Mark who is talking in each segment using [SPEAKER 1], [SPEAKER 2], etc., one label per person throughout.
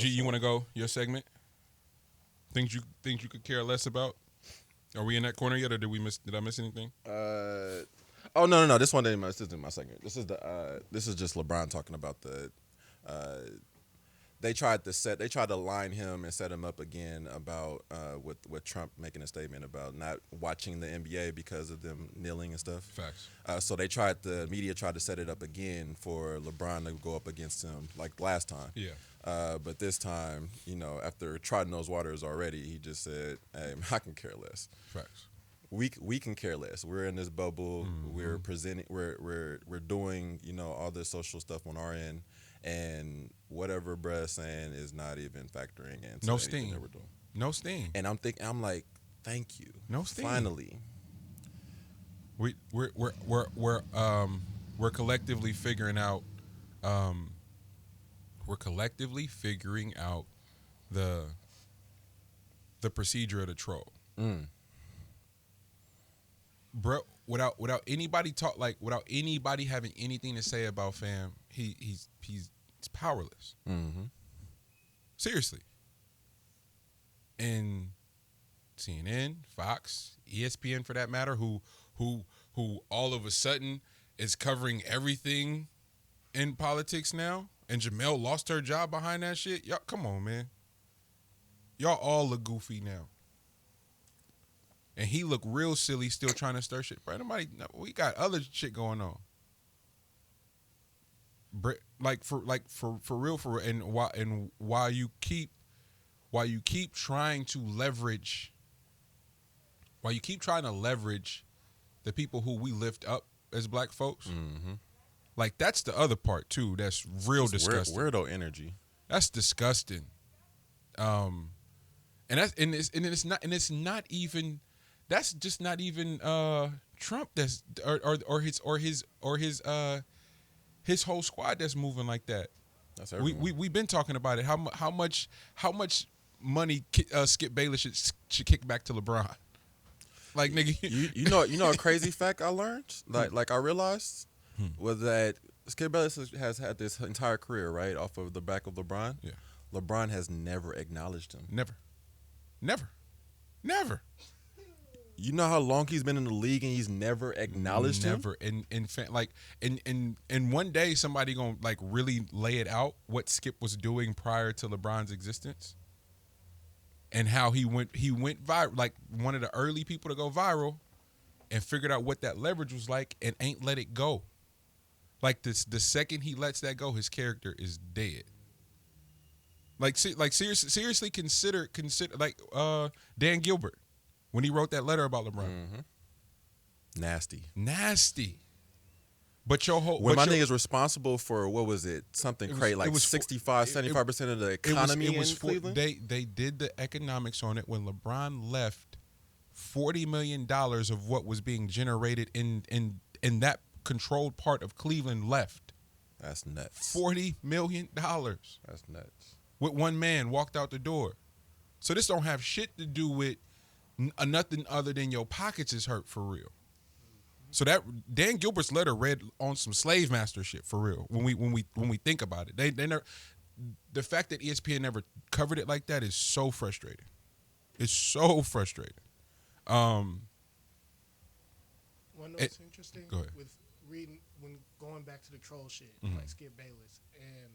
[SPEAKER 1] G, you want to go your segment? Things you could care less about? Are we in that corner yet, or did I miss anything?
[SPEAKER 2] Oh no. This one this isn't my segment. This is just LeBron talking about the. They tried to line him and set him up again about with Trump making a statement about not watching the NBA because of them kneeling and stuff.
[SPEAKER 1] Facts.
[SPEAKER 2] So the media tried to set it up again for LeBron to go up against him like last time.
[SPEAKER 1] Yeah.
[SPEAKER 2] But this time, after trotting those waters already, he just said, "Hey, I can care less.
[SPEAKER 1] Facts.
[SPEAKER 2] We can care less. We're in this bubble.
[SPEAKER 1] Mm-hmm.
[SPEAKER 2] We're presenting. We're doing all this social stuff on our end, and whatever Bruh's saying is not even factoring into
[SPEAKER 1] No
[SPEAKER 2] anything
[SPEAKER 1] steam.
[SPEAKER 2] that we're doing.
[SPEAKER 1] No steam.
[SPEAKER 2] And I'm like, thank you.
[SPEAKER 1] No steam.
[SPEAKER 2] Finally,
[SPEAKER 1] We're collectively figuring out the procedure of the troll. Bro, without anybody without anybody having anything to say about fam, he's powerless.
[SPEAKER 2] Mm-hmm.
[SPEAKER 1] Seriously. And CNN, Fox, ESPN for that matter, who all of a sudden is covering everything in politics now, and Jamel lost her job behind that shit. Y'all, come on, man. Y'all all look goofy now. And he look real silly still trying to stir shit. Bro, we got other shit going on. For real, and why you keep trying to leverage the people who we lift up as black folks.
[SPEAKER 2] Mm-hmm.
[SPEAKER 1] Like, that's the other part too. That's real disgusting.
[SPEAKER 2] Weirdo energy.
[SPEAKER 1] That's disgusting. And it's not even. That's just not even Trump. That's or his whole squad that's moving like that.
[SPEAKER 2] That's everyone.
[SPEAKER 1] We've been talking about it. How much money Skip Bayless should kick back to LeBron? Like, nigga,
[SPEAKER 2] you know a crazy fact I learned, like I realized, was that Skip Bayless has had this entire career right off of the back of LeBron.
[SPEAKER 1] Yeah.
[SPEAKER 2] LeBron has never acknowledged him.
[SPEAKER 1] Never.
[SPEAKER 2] You know how long he's been in the league and he's never acknowledged him?
[SPEAKER 1] Never. And one day somebody gonna like really lay it out what Skip was doing prior to LeBron's existence. And how he went viral, like one of the early people to go viral, and figured out what that leverage was like and ain't let it go. Like the second he lets that go, his character is dead. Seriously consider like Dan Gilbert when he wrote that letter about LeBron.
[SPEAKER 2] Mm-hmm.
[SPEAKER 1] Nasty. But your whole
[SPEAKER 2] when my nigga's responsible for what was it? Something crazy like 75% of the economy in Cleveland.
[SPEAKER 1] They did the economics on it when LeBron left. $40 million of what was being generated in that controlled part of Cleveland left.
[SPEAKER 2] That's nuts.
[SPEAKER 1] $40 million.
[SPEAKER 2] That's nuts.
[SPEAKER 1] With one man walked out the door. So this don't have shit to do with nothing other than your pockets is hurt for real. So that Dan Gilbert's letter read on some slave master shit for real. When we think about it, they never. The fact that ESPN never covered it like that is so frustrating. It's so frustrating.
[SPEAKER 3] One that's interesting
[SPEAKER 1] go ahead.
[SPEAKER 3] with reading when going back to the troll shit,
[SPEAKER 1] Mm-hmm.
[SPEAKER 3] like Skip Bayless, and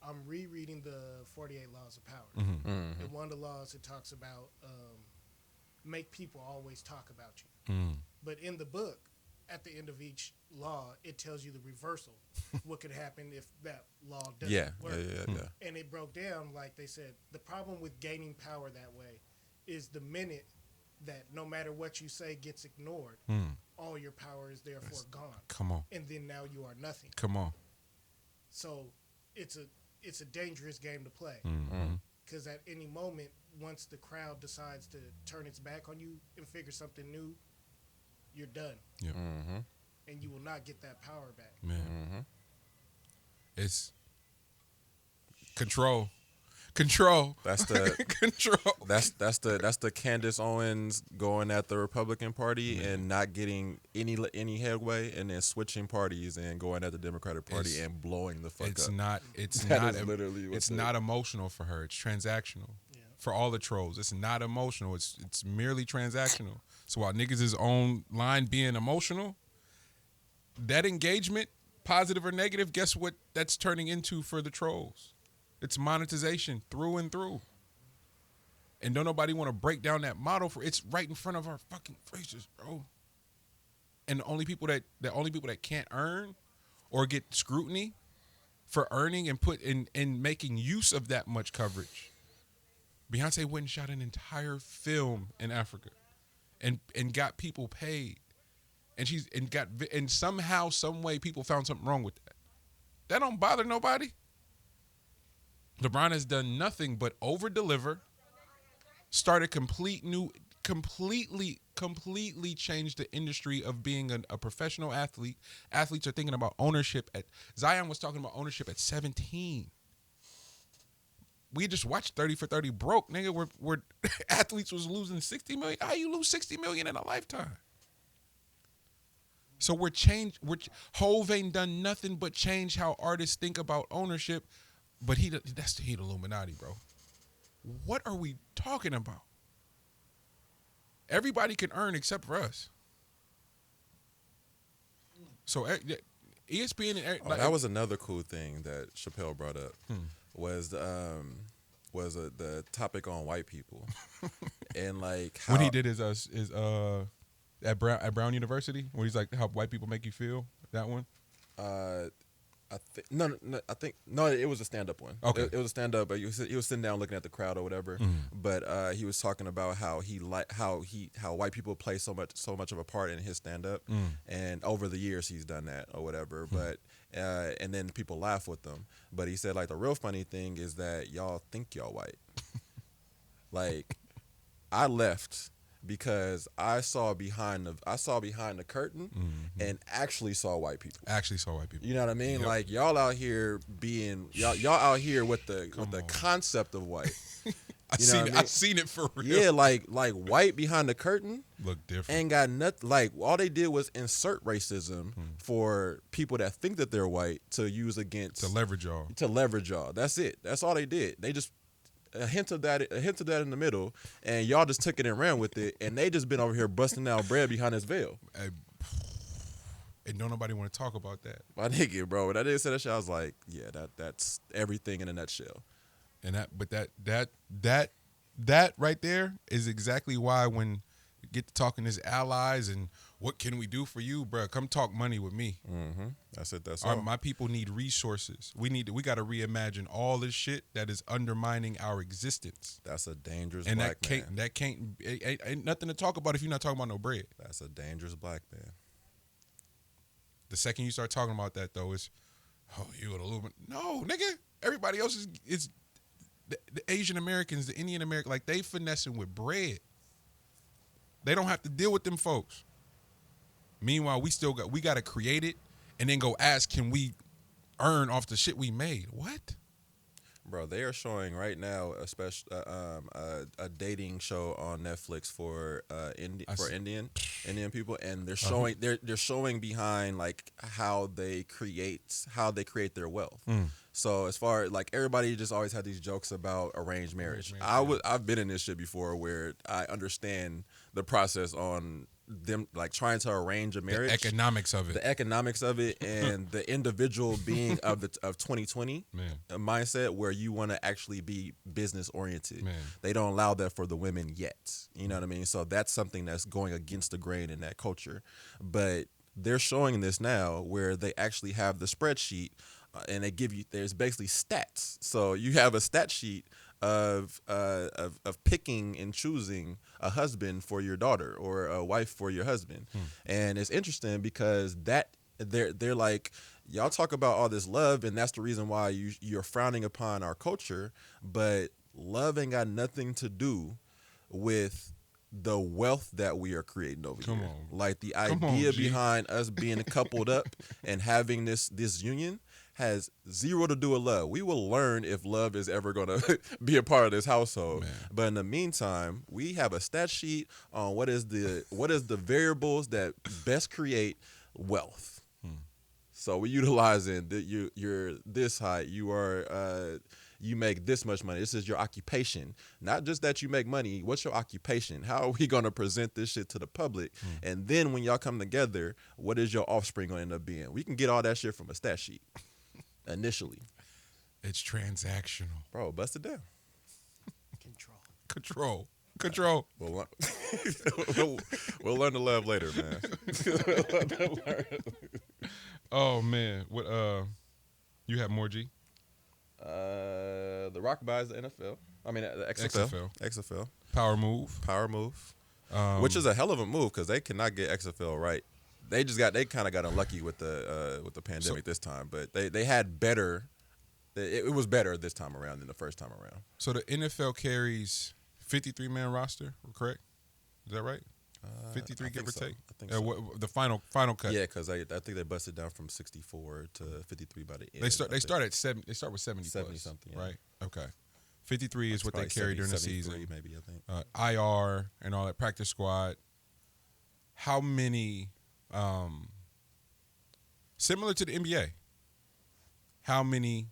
[SPEAKER 3] I'm rereading the 48 Laws of Power.
[SPEAKER 1] Mm-hmm.
[SPEAKER 2] Mm-hmm.
[SPEAKER 3] And one of the laws it talks about make people always talk about you.
[SPEAKER 1] Mm.
[SPEAKER 3] But in the book, at the end of each law, it tells you the reversal. What could happen if that law doesn't work.
[SPEAKER 2] Yeah.
[SPEAKER 3] And it broke down, like they said, the problem with gaining power that way is the minute that no matter what you say gets ignored, all your power is therefore gone.
[SPEAKER 1] Come on.
[SPEAKER 3] And then now you are nothing.
[SPEAKER 1] Come on.
[SPEAKER 3] So it's a dangerous game to play.
[SPEAKER 1] Mm-hmm.
[SPEAKER 3] Because at any moment, once the crowd decides to turn its back on you and figure something new, you're done.
[SPEAKER 1] Yeah.
[SPEAKER 2] Mm-hmm.
[SPEAKER 3] And you will not get that power back.
[SPEAKER 1] Man.
[SPEAKER 2] Mm-hmm.
[SPEAKER 1] It's control. Control.
[SPEAKER 2] That's the
[SPEAKER 1] Control.
[SPEAKER 2] that's the Candace Owens going at the Republican Party and not getting any headway, and then switching parties and going at the Democratic Party and blowing the fuck
[SPEAKER 1] It's
[SPEAKER 2] up.
[SPEAKER 1] not. It's
[SPEAKER 2] That
[SPEAKER 1] not.
[SPEAKER 2] is literally what
[SPEAKER 1] It's
[SPEAKER 2] the-
[SPEAKER 1] not emotional for her. It's transactional.
[SPEAKER 3] Yeah.
[SPEAKER 1] For all the trolls, it's not emotional. It's merely transactional. So while niggas is on line being emotional, that engagement, positive or negative, guess what that's turning into for the trolls? It's monetization through and through. And don't nobody want to break down that model for it's right in front of our fucking faces, bro. And the only people that can't earn or get scrutiny for earning and put in making use of that much coverage. Beyonce went and shot an entire film in Africa and got people paid. And somehow, some way people found something wrong with that. That don't bother nobody. LeBron has done nothing but over-deliver, start a completely changed the industry of being a professional athlete. Athletes are thinking about ownership. Zion was talking about ownership at 17. We just watched 30 for 30 broke, nigga. Where athletes was losing $60 million. How you lose $60 million in a lifetime? So Hove ain't done nothing but change how artists think about ownership. But that's the Illuminati, bro. What are we talking about? Everybody can earn except for us. So ESPN and
[SPEAKER 2] that was another cool thing that Chappelle brought up was the topic on white people and like how
[SPEAKER 1] when he did his at Brown University when he's like how white people make you feel, that one.
[SPEAKER 2] I think it was a stand-up one.
[SPEAKER 1] Okay.
[SPEAKER 2] It was a stand-up, but he was sitting down looking at the crowd or whatever. But he was talking about how white people play so much of a part in his stand-up, and over the years he's done that or whatever. But and then people laugh with them. But he said like the real funny thing is that y'all think y'all white. Like I left because I saw behind the curtain and actually saw white people.
[SPEAKER 1] You
[SPEAKER 2] know what I mean?
[SPEAKER 1] Yep.
[SPEAKER 2] Like y'all out here y'all out here with the concept of white.
[SPEAKER 1] I've seen it for real.
[SPEAKER 2] Yeah, like white behind the curtain
[SPEAKER 1] Look different.
[SPEAKER 2] ain't got nothing. Like all they did was insert racism for people that think that they're white to use against
[SPEAKER 1] to leverage y'all.
[SPEAKER 2] That's it. That's all they did. They just a hint of that in the middle, and y'all just took it and ran with it, and they just been over here busting out bread behind this veil.
[SPEAKER 1] And don't nobody want to talk about that.
[SPEAKER 2] My nigga, bro. When I did say that shit, I was like, yeah, that's everything in a nutshell.
[SPEAKER 1] And that right there is exactly why when you get to talking as allies and what can we do for you, bro? Come talk money with me.
[SPEAKER 2] Mm-hmm. That's it. That's all.
[SPEAKER 1] My people need resources. We got to reimagine all this shit that is undermining our existence.
[SPEAKER 2] That's a dangerous
[SPEAKER 1] And
[SPEAKER 2] black man.
[SPEAKER 1] that can't ain't nothing to talk about if you're not talking about no bread.
[SPEAKER 2] That's a dangerous black man.
[SPEAKER 1] The second you start talking about that though, is you an Illuminati. No, nigga. Everybody else is the Asian Americans, the Indian Americans, like they finessing with bread. They don't have to deal with them folks. Meanwhile, we got to create it and then go ask, can we earn off the shit we made? What?
[SPEAKER 2] Bro, they are showing right now a dating show on Netflix for Indian people, and they're showing they're showing behind like how they create their wealth. So as far as like everybody just always had these jokes about arranged marriage. I've been in this shit before where I understand the process on them like trying to arrange a marriage,
[SPEAKER 1] the economics of it,
[SPEAKER 2] and the individual being of 2020 mindset where you want to actually be business oriented. They don't allow that for the women yet. You know what I mean? So that's something that's going against the grain in that culture. But they're showing this now where they actually have the spreadsheet and they give you there's basically stats. So you have a stat sheet of picking and choosing a husband for your daughter or a wife for your husband. And it's interesting because that they're like, y'all talk about all this love and that's the reason why you're frowning upon our culture, but love ain't got nothing to do with the wealth that we are creating over here. Like the idea behind us being coupled up and having this union has zero to do with love. We will learn if love is ever going to be a part of this household. Man. But in the meantime, we have a stat sheet on what is the variables that best create wealth. So we're utilizing you're this height, you make this much money. This is your occupation. Not just that you make money. What's your occupation? How are we going to present this shit to the public? And then when y'all come together, what is your offspring going to end up being? We can get all that shit from a stat sheet initially.
[SPEAKER 1] It's transactional.
[SPEAKER 2] Bro, bust it down.
[SPEAKER 1] Control.
[SPEAKER 2] We'll learn to love later, man.
[SPEAKER 1] Oh, man. What? You have more, G?
[SPEAKER 2] The Rock buys the NFL. I mean, the XFL.
[SPEAKER 1] Power move.
[SPEAKER 2] Which is a hell of a move because they cannot get XFL right. They kind of got unlucky with the pandemic this time, but they had better. It was better this time around than the first time around.
[SPEAKER 1] So the NFL carries 53-man roster, correct? Is that right? 53, give or take.
[SPEAKER 2] I think so.
[SPEAKER 1] The final cut.
[SPEAKER 2] Yeah, because I think they busted down from 64 to 53 by the end.
[SPEAKER 1] They start at 7. They start with 70 plus,
[SPEAKER 2] something,
[SPEAKER 1] right? Okay. 53 is what they carry during the season.
[SPEAKER 2] Maybe I think.
[SPEAKER 1] IR and all that practice squad. How many? Similar to the NBA. How many?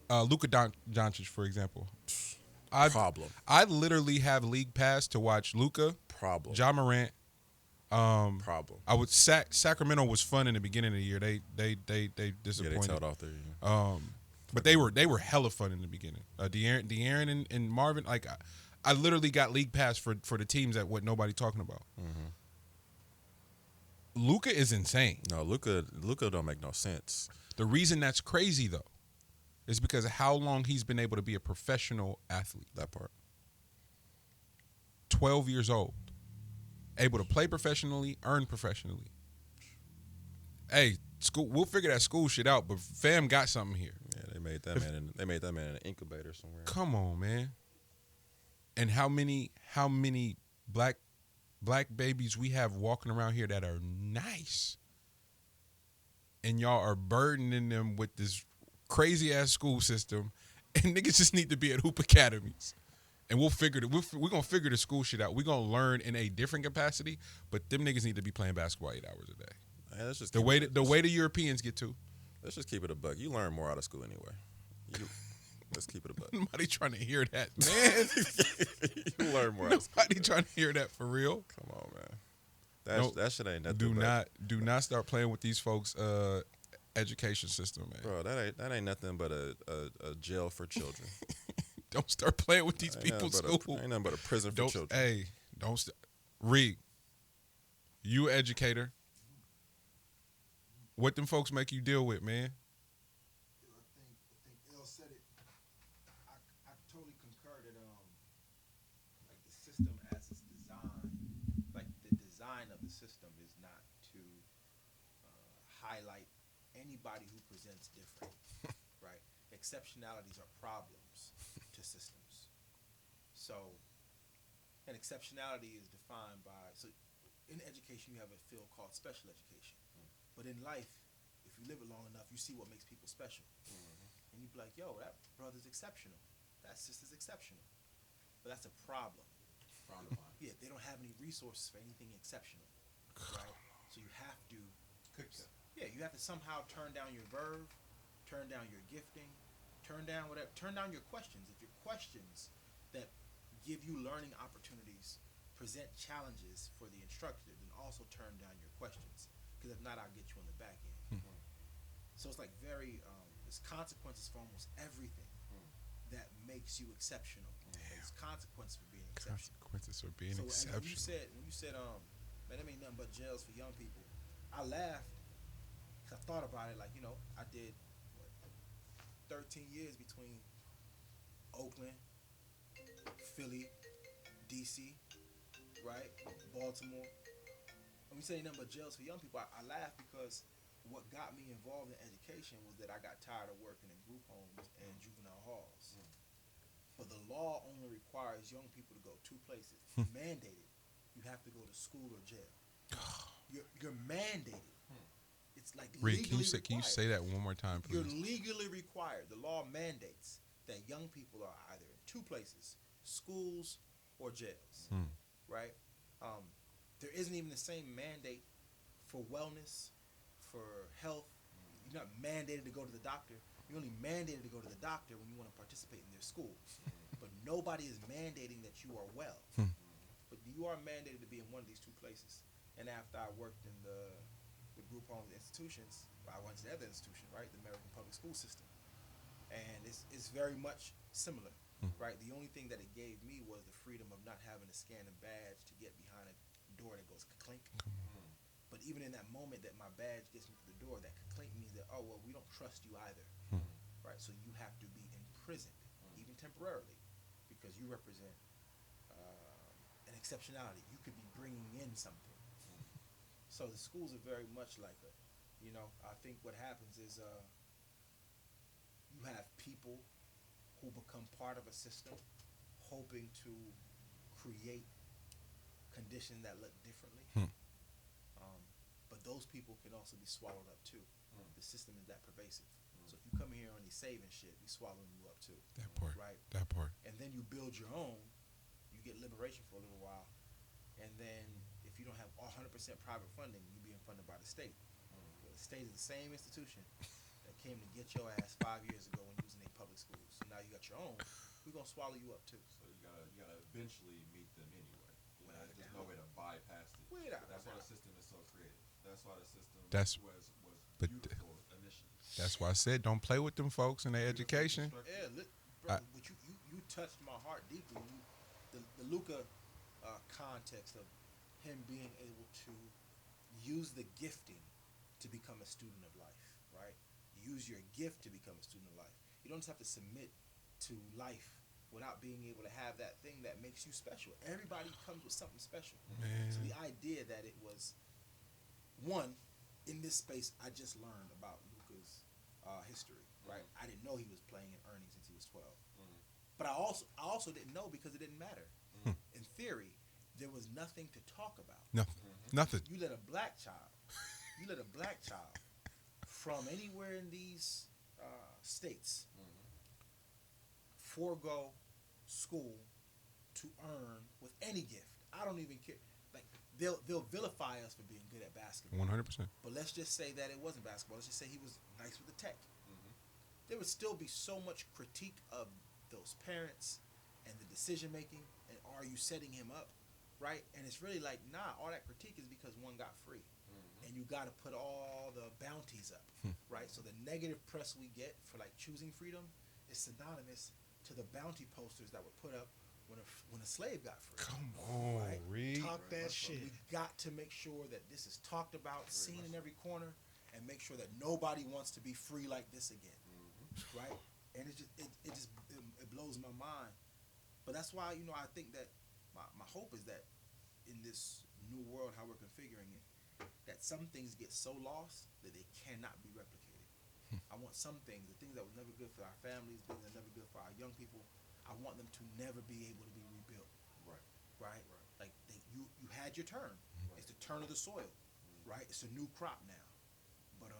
[SPEAKER 1] Luka Doncic, for example.
[SPEAKER 2] Problem.
[SPEAKER 1] I literally have league pass to watch Luka.
[SPEAKER 2] Problem.
[SPEAKER 1] Ja Morant.
[SPEAKER 2] Problem.
[SPEAKER 1] I would Sacramento was fun in the beginning of the year. They disappointed.
[SPEAKER 2] Yeah, they tailed off there. Yeah.
[SPEAKER 1] But they were hella fun in the beginning. De'Aaron and Marvin. Like I literally got league pass for the teams that what nobody talking about.
[SPEAKER 2] Mm-hmm.
[SPEAKER 1] Luka is insane.
[SPEAKER 2] No, Luka don't make no sense.
[SPEAKER 1] The reason that's crazy though is because of how long he's been able to be a professional athlete.
[SPEAKER 2] That part.
[SPEAKER 1] 12 years old. Able to play professionally, earn professionally. Hey, school. We'll figure that school shit out, but fam got something here.
[SPEAKER 2] Yeah, they made that man in an incubator somewhere.
[SPEAKER 1] Come on, man. And how many black babies we have walking around here that are nice. And y'all are burdening them with this crazy ass school system, and niggas just need to be at hoop academies, and we'll figure it. We're gonna figure the school shit out. We're gonna learn in a different capacity, but them niggas need to be playing basketball 8 hours a day.
[SPEAKER 2] Man, let's just
[SPEAKER 1] the way the Europeans get to.
[SPEAKER 2] Let's just keep it a buck. You learn more out of school anyway. Let's keep it a buck.
[SPEAKER 1] Nobody trying to hear that, man.
[SPEAKER 2] You learn more.
[SPEAKER 1] Nobody trying to hear that for real.
[SPEAKER 2] Come on, man. That shit ain't nothing.
[SPEAKER 1] Do not start playing with these folks. Education system, man.
[SPEAKER 2] Bro, that ain't nothing but a jail for children.
[SPEAKER 1] Don't start playing with these people's school.
[SPEAKER 2] Ain't nothing but a prison for children.
[SPEAKER 1] Hey, don't Reed. You educator. What them folks make you deal with, man?
[SPEAKER 4] I think El said it. I totally concur that like the system as it's designed, like the design of the system is not to highlight anybody who presents different, right? Exceptionalities are problems to systems. So, an exceptionality is defined by, so in education you have a field called special education. But in life, if you live it long enough, you see what makes people special. And you be like, yo, that brother's exceptional. That sister's exceptional. But that's a problem. Yeah, they don't have any resources for anything exceptional, right? So you have to... Yeah, you have to somehow turn down your verve, turn down your gifting, turn down your questions. If your questions that give you learning opportunities present challenges for the instructor, then also turn down your questions. Because if not, I'll get you on the back end. So it's like there's consequences for almost everything that makes you exceptional. There's consequences for being exceptional. When you said, man, there ain't nothing but jails for young people, I laughed. I thought about it, like, I did 13 years between Oakland, Philly, DC, right? Baltimore. When we say nothing but jails for young people, I laugh because what got me involved in education was that I got tired of working in group homes and juvenile halls. But the law only requires young people to go 2 places. Mandated. You have to go to school or jail. You're mandated. It's like
[SPEAKER 1] Reed,
[SPEAKER 4] legally
[SPEAKER 1] can you say that one more time, please?
[SPEAKER 4] You're legally required. The law mandates that young people are either in two places, schools or jails, right? There isn't even the same mandate for wellness, for health. You're not mandated to go to the doctor. You're only mandated to go to the doctor when you want to participate in their schools. But nobody is mandating that you are well. But you are mandated to be in one of these two places. And after I worked in the group home institutions, I went to the other institution, right, the American public school system. And it's very much similar, right? The only thing that it gave me was the freedom of not having to scan a badge to get behind a door that goes clink. But even in that moment that my badge gets me to the door, that clink means that, oh, well, we don't trust you either, right? So you have to be imprisoned, even temporarily, because you represent an exceptionality. You could be bringing in something. So the schools are very much like a, I think what happens is you have people who become part of a system hoping to create conditions that look differently. But those people can also be swallowed up too. The system is that pervasive. So if you come here on these saving shit, we swallowing you up too.
[SPEAKER 1] That part.
[SPEAKER 4] Right?
[SPEAKER 1] That part.
[SPEAKER 4] And then you build your own, you get liberation for a little while, and then if you don't have 100% private funding, you're being funded by the state. Well, the state is the same institution that came to get your ass 5 years ago when you was in a public school. So now you got your own, we're gonna swallow you up too.
[SPEAKER 2] So you gotta eventually meet them anyway. There's no way to bypass it. That's why the system is so creative. That's why the system was beautiful initially.
[SPEAKER 1] That's why I said don't play with them folks in their education.
[SPEAKER 4] Yeah, bro, but you touched my heart deeply. The Luka context of him being able to use the gifting to become a student of life, right? Use your gift to become a student of life. You don't just have to submit to life without being able to have that thing that makes you special. Everybody comes with something special.
[SPEAKER 1] Man.
[SPEAKER 4] So the idea that it was, one, in this space, I just learned about Luka's history, right? I didn't know he was playing in earnings since he was 12. But I also didn't know because it didn't matter. In theory, there was nothing to talk about.
[SPEAKER 1] No, nothing.
[SPEAKER 4] You let a black child from anywhere in these states forego school to earn with any gift. I don't even care. Like they'll vilify us for being good at basketball.
[SPEAKER 1] 100%.
[SPEAKER 4] But let's just say that it wasn't basketball. Let's just say he was nice with the tech. There would still be so much critique of those parents and the decision making, and are you setting him up, right? And it's really like, nah, all that critique is because one got free. And you got to put all the bounties up, right? So the negative press we get for like choosing freedom is synonymous to the bounty posters that were put up when a slave got free.
[SPEAKER 1] Come on,
[SPEAKER 4] right?
[SPEAKER 1] Reed.
[SPEAKER 3] Talk that
[SPEAKER 4] So
[SPEAKER 3] shit.
[SPEAKER 4] we got to make sure that this is talked about, seen in every corner, and make sure that nobody wants to be free like this again, right? And it blows my mind. But that's why, I think that my hope is that in this new world, how we're configuring it, that some things get so lost that they cannot be replicated. I want some things, the things that were never good for our families, things that were never good for our young people, I want them to never be able to be rebuilt. Right? Like you had your turn. Right. It's the turn of the soil, right? It's a new crop now. But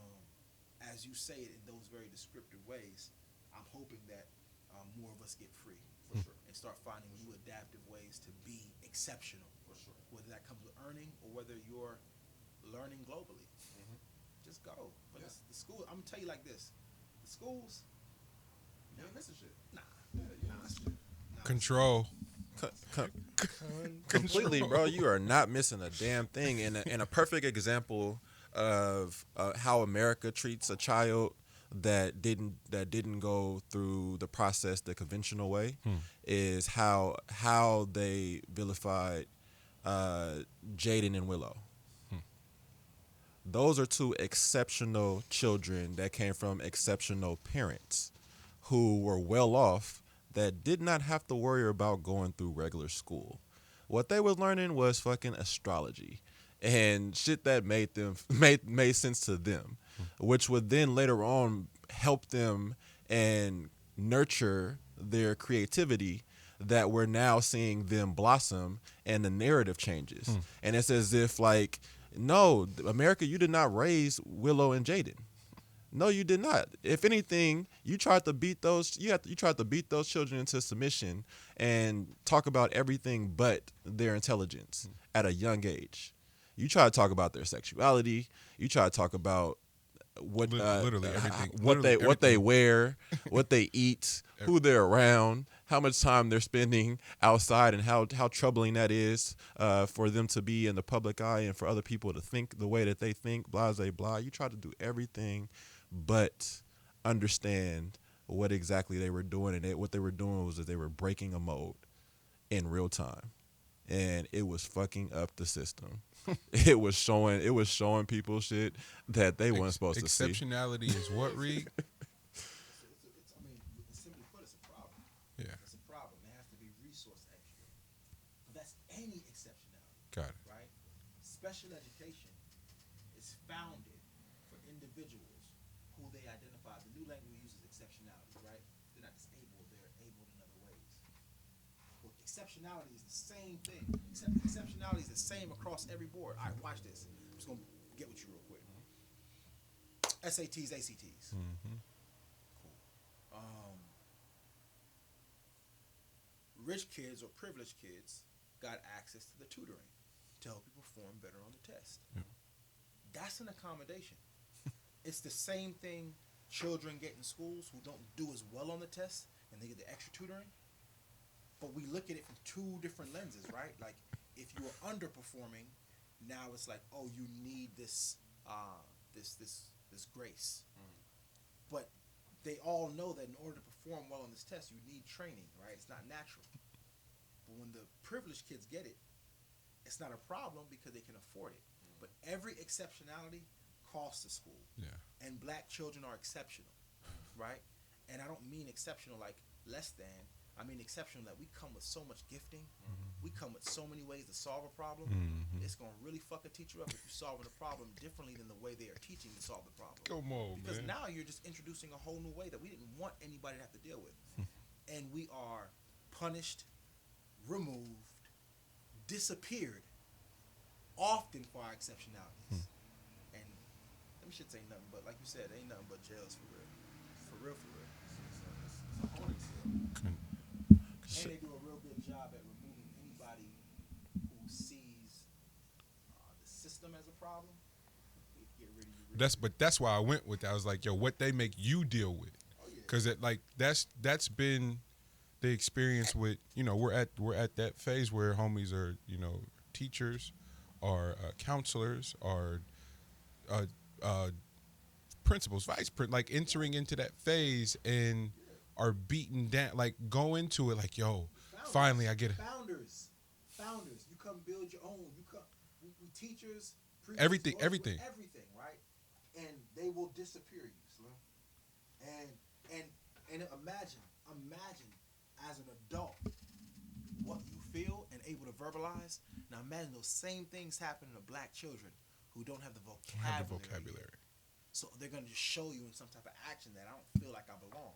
[SPEAKER 4] as you say it in those very descriptive ways, I'm hoping that more of us get free and start finding new adaptive ways to be exceptional. Whether that comes with earning or whether you're learning globally. Just go. But the school, I'm gonna tell you like this: the schools,
[SPEAKER 2] you ain't missing shit.
[SPEAKER 4] Nah.
[SPEAKER 1] Control.
[SPEAKER 2] Completely, bro. You are not missing a damn thing. And a perfect example of how America treats a child that didn't go through the process the conventional way is how they vilified Jaden and Willow. Those are two exceptional children that came from exceptional parents who were well off that did not have to worry about going through regular school. What they was learning was fucking astrology and shit that made sense to them, which would then later on help them and nurture their creativity that we're now seeing them blossom and the narrative changes. And it's as if like No, America, you did not raise Willow and Jaden. No, you did not. If anything, you tried to beat those. You tried to beat those children into submission and talk about everything but their intelligence at a young age. You try to talk about their sexuality. You try to talk about what
[SPEAKER 1] literally everything,
[SPEAKER 2] what they wear, what they eat, who they're around, how much time they're spending outside, and how troubling that is for them to be in the public eye and for other people to think the way that they think. Blah, blah, blah. You try to do everything but understand what exactly they were doing, and what they were doing was that they were breaking a mold in real time, and it was fucking up the system. It was showing people shit that they weren't supposed to see.
[SPEAKER 1] Exceptionality is what, Reed?
[SPEAKER 4] I mean, simply put, it's a problem.
[SPEAKER 1] Yeah,
[SPEAKER 4] it's a problem. It has to be resource extra. But that's any exceptionality.
[SPEAKER 1] Got it.
[SPEAKER 4] Right? Special education is founded for individuals who they identify. The new language uses exceptionality, right? They're not disabled, they're able in other ways. Well, exceptionality is the same thing. Exceptionality is the same across every board. All right, watch this. I'm just going to get with you real quick. SATs, ACTs.
[SPEAKER 1] Mm-hmm.
[SPEAKER 4] Cool. Rich kids or privileged kids got access to the tutoring to help you perform better on the test.
[SPEAKER 1] Yeah.
[SPEAKER 4] That's an accommodation. It's the same thing children get in schools who don't do as well on the test and they get the extra tutoring. But we look at it from two different lenses, right? Like, if you are underperforming, now it's like, oh, you need this grace. But they all know that in order to perform well on this test, you need training, right? It's not natural. But when the privileged kids get it, it's not a problem because they can afford it. But every exceptionality costs the school.
[SPEAKER 1] Yeah.
[SPEAKER 4] And black children are exceptional, right? And I don't mean exceptional like less than. I mean exceptional that we come with so much gifting. We come with so many ways to solve a problem. It's going to really fuck a teacher up if you're solving a problem differently than the way they are teaching to solve the problem.
[SPEAKER 1] Come on,
[SPEAKER 4] because
[SPEAKER 1] man.
[SPEAKER 4] now you're just introducing a whole new way that we didn't want anybody to have to deal with. And we are punished, removed, disappeared, often for our exceptionalities. And them shits ain't nothing but, like you said, ain't nothing but jails for real. For real, for real. It's a holding cell. And they do a real good job at removing anybody who sees the system as a problem. Get rid of you.
[SPEAKER 1] That's why I went with that. I was like, yo, what they make you deal with, because that's been the experience with, we're at that phase where homies are, teachers, or counselors, or principals, vice principals, like entering into that phase and are beaten down, like go into it like, yo, finally I get it.
[SPEAKER 4] Founders, you come build your own. You come, we teachers,
[SPEAKER 1] everything,
[SPEAKER 4] right? And they will disappear you, Slim. And imagine as an adult what you feel and able to verbalize. Now imagine those same things happen to black children who don't have the vocabulary. So they're gonna just show you in some type of action that I don't feel like I belong.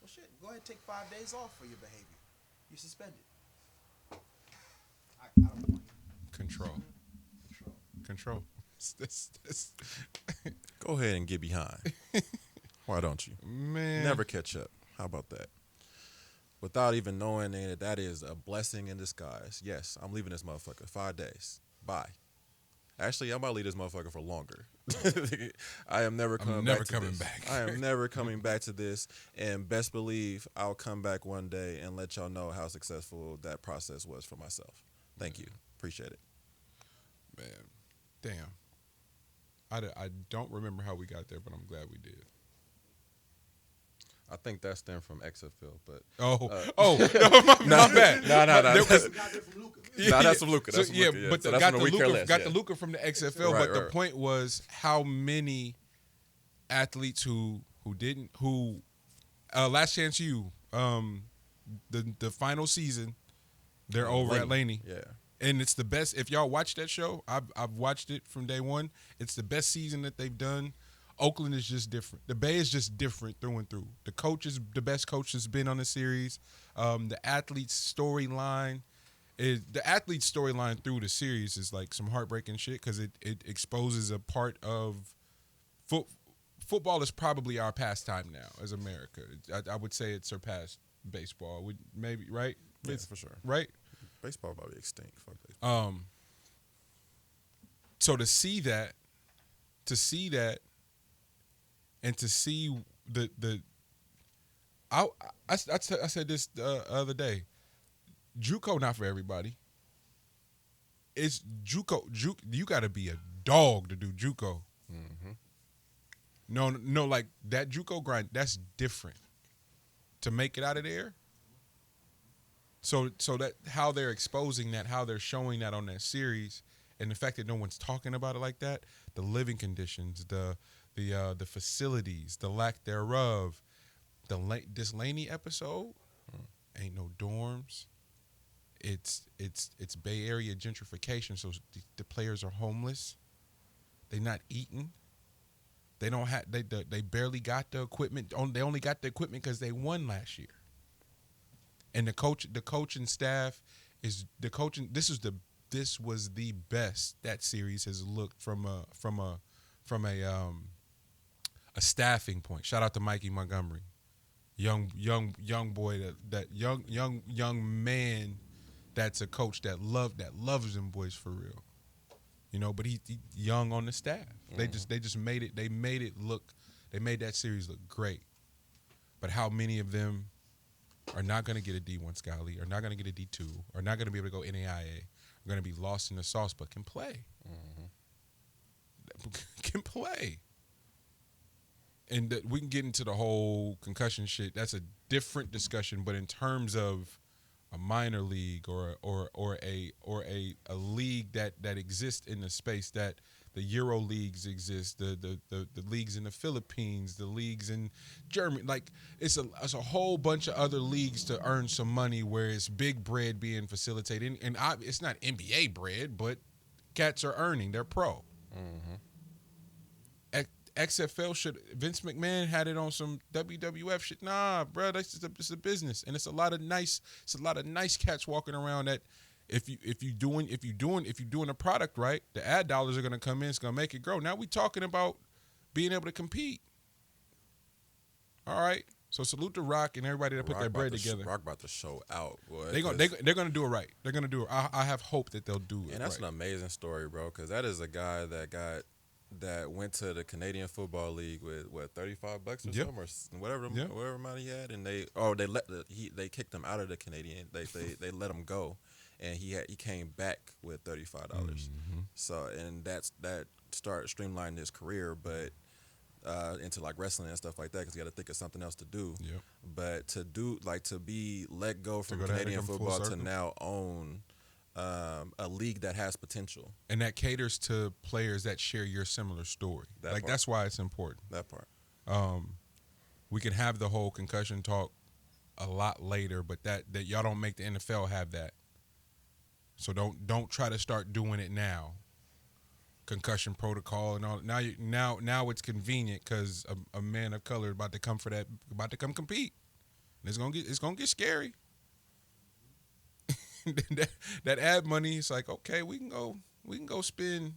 [SPEAKER 4] Well, shit, go ahead and take 5 days off for your behavior. You're suspended. I don't want you.
[SPEAKER 1] Control.
[SPEAKER 2] Go ahead and get behind. Why don't you?
[SPEAKER 1] Man.
[SPEAKER 2] Never catch up. How about that? Without even knowing that is a blessing in disguise. Yes, I'm leaving this motherfucker 5 days. Bye. Actually, I might leave this motherfucker for longer. I am never coming back. I am never coming back to this. And best believe I'll come back one day and let y'all know how successful that process was for myself. Thank you. Appreciate it.
[SPEAKER 1] Man, damn. I don't remember how we got there, but I'm glad we did.
[SPEAKER 2] I think that stemmed from XFL, but
[SPEAKER 1] no, my bad.
[SPEAKER 2] No.
[SPEAKER 1] Yeah,
[SPEAKER 2] that's from Luka.
[SPEAKER 1] But got the Luka from the XFL.
[SPEAKER 2] Right,
[SPEAKER 1] but the point was how many athletes who Last Chance U, the final season, they're over at Laney.
[SPEAKER 2] Yeah.
[SPEAKER 1] And it's the best. If y'all watch that show, I've watched it from day one. It's the best season that they've done. Oakland is just different. The Bay is just different through and through. The coach is the best coach that's been on the series. The athlete's storyline the athlete storyline through the series is like some heartbreaking shit because it exposes a part of football is probably our pastime now as America. I would say it surpassed baseball. Maybe right?
[SPEAKER 2] Yeah, for sure.
[SPEAKER 1] Right?
[SPEAKER 2] Baseball probably extinct. Fuck baseball.
[SPEAKER 1] So to see that, and to see I said this the other day. JUCO not for everybody. It's JUCO. You got to be a dog to do JUCO.
[SPEAKER 2] Mm-hmm.
[SPEAKER 1] No, like that JUCO grind. That's different. To make it out of there. So that how they're exposing that, how they're showing that on that series, and the fact that no one's talking about it like that, the living conditions, the facilities, the lack thereof, this Laney episode, ain't no dorms. It's Bay Area gentrification, so the players are homeless. They not eating. They don't have they barely got the equipment. They only got the equipment because they won last year. And the coaching staff is the coaching. This was the best that series has looked from a staffing point. Shout out to Mikey Montgomery, young boy that young man that's a coach that loves them boys for real. You know, but he young on the staff. Mm-hmm. They just made it. They made that series look great. But how many of them are not going to get a D1 Sky League, are not going to get a D2, are not going to be able to go NAIA, are going to be lost in the sauce, but can play. Mm-hmm. Can play. And we can get into the whole concussion shit. That's a different discussion. But in terms of a minor league or a league that exists in the space that the Euro leagues exist, the leagues in the Philippines, the leagues in Germany, like it's a whole bunch of other leagues to earn some money where it's big bread being facilitated, and it's not NBA bread, but cats are earning. They're pro. Mm-hmm. XFL should. Vince McMahon had it on some WWF shit. Nah, bro, it's a business, and it's a lot of nice cats walking around that. If you doing a product right, the ad dollars are gonna come in. It's gonna make it grow. Now we talking about being able to compete. All right, so salute to Rock and everybody that put that bread together.
[SPEAKER 2] Rock about to show out, boy.
[SPEAKER 1] They're gonna do it right. They're gonna do it. I have hope that they'll do it.
[SPEAKER 2] And that's
[SPEAKER 1] right.
[SPEAKER 2] an amazing story, bro. Because that is a guy that went to the Canadian Football League with what $35 or something or whatever amount he had, and they kicked him out of the Canadian. They let him go, and he came back with $35. Mm-hmm. So and that started streamlining his career, but into like wrestling and stuff like that because he got to think of something else to do. Yep. But to be let go from Canadian football to now own a league that has potential
[SPEAKER 1] and that caters to players that share your similar story. That's why it's important.
[SPEAKER 2] That part.
[SPEAKER 1] We can have the whole concussion talk a lot later, but that y'all don't make the NFL have that. So don't try to start doing it now. Concussion protocol and all. Now it's convenient because a man of color about to come compete. And it's gonna get scary. that ad money, it's like, okay, we can go spend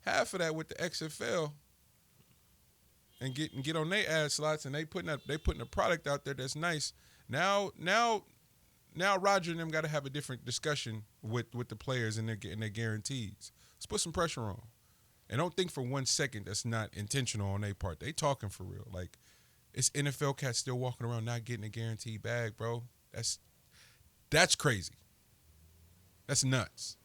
[SPEAKER 1] half of that with the XFL and get on their ad slots, and they putting a product out there that's nice. Now Roger and them got to have a different discussion with the players and their guarantees. Let's put some pressure on, and don't think for 1 second that's not intentional on their part. They talking for real. Like it's NFL cats still walking around not getting a guaranteed bag, bro. That's crazy. That's nuts.